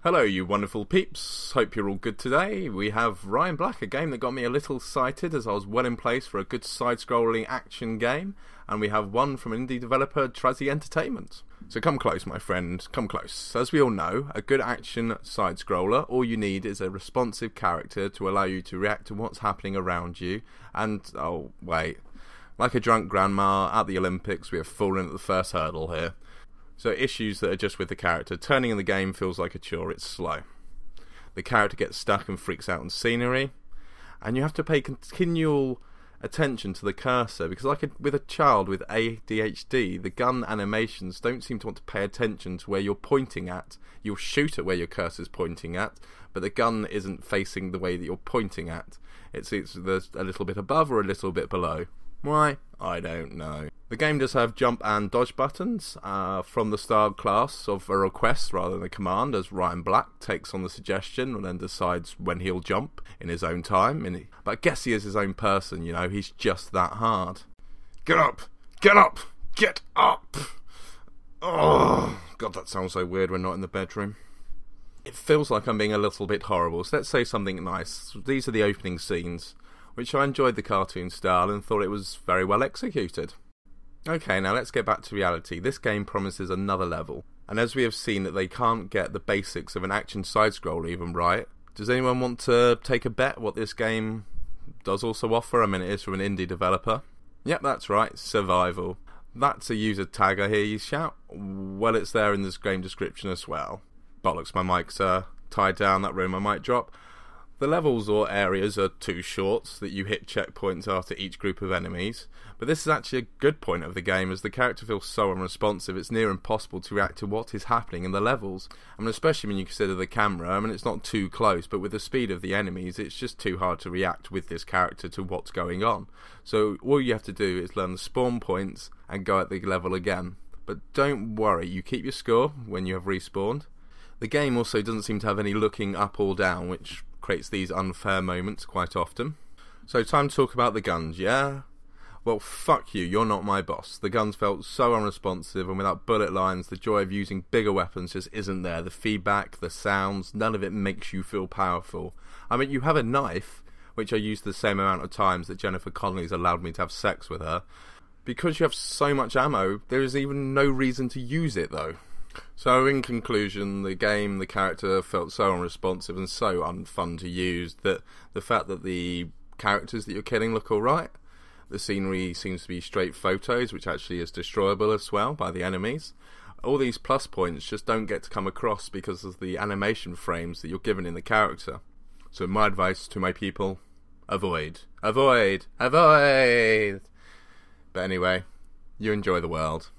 Hello you wonderful peeps, hope you're all good today. We have Ryan Black, a game that got me a little excited as I was well in place for a good side-scrolling action game, and we have one from an indie developer, Trazzy Entertainment. So come close my friend, come close. As we all know, a good action side-scroller, all you need is a responsive character to allow you to react to what's happening around you, and, oh wait, like a drunk grandma at the Olympics, we have fallen at the first hurdle here. So issues that are just with the character. Turning in the game feels like a chore, it's slow. The character gets stuck and freaks out on scenery. And you have to pay continual attention to the cursor, because with a child with ADHD, the gun animations don't seem to want to pay attention to where you're pointing at. You'll shoot at where your cursor's pointing at, but the gun isn't facing the way that you're pointing at. It's there's a little bit above or a little bit below. Why? I don't know. The game does have jump and dodge buttons from the start class of a request rather than a command, as Ryan Black takes on the suggestion and then decides when he'll jump in his own time. But I guess he is his own person, you know, he's just that hard. Get up! Get up! Get up! Oh, God, that sounds so weird when not in the bedroom. It feels like I'm being a little bit horrible, so let's say something nice. These are the opening scenes, which I enjoyed the cartoon style and thought it was very well executed. Okay, now let's get back to reality. This game promises another level, and as we have seen that they can't get the basics of an action side-scroller even right, does anyone want to take a bet what this game does also offer? I mean, it is from an indie developer. Yep, that's right, survival. That's a user tag I hear you shout. Well, it's there in this game description as well. Bollocks, my mic's tied down, that room I might drop. The levels or areas are too short so that you hit checkpoints after each group of enemies, but this is actually a good point of the game as the character feels so unresponsive it's near impossible to react to what is happening in the levels. I mean, especially when you consider the camera, I mean, it's not too close, but with the speed of the enemies it's just too hard to react with this character to what's going on. So all you have to do is learn the spawn points and go at the level again. But don't worry, you keep your score when you have respawned. The game also doesn't seem to have any looking up or down, which creates these unfair moments quite often. So time to talk about the guns, yeah? Well, fuck you, you're not my boss. The guns felt so unresponsive, and without bullet lines, the joy of using bigger weapons just isn't there. The feedback, the sounds, none of it makes you feel powerful. I mean, you have a knife, which I used the same amount of times that Jennifer Connelly's allowed me to have sex with her. Because you have so much ammo, there is even no reason to use it, though. So in conclusion, the character felt so unresponsive and so unfun to use that the fact that the characters that you're killing look alright, the scenery seems to be straight photos, which actually is destroyable as well by the enemies. All these plus points just don't get to come across because of the animation frames that you're given in the character. So my advice to my people, avoid. Avoid! Avoid! But anyway, you enjoy the world.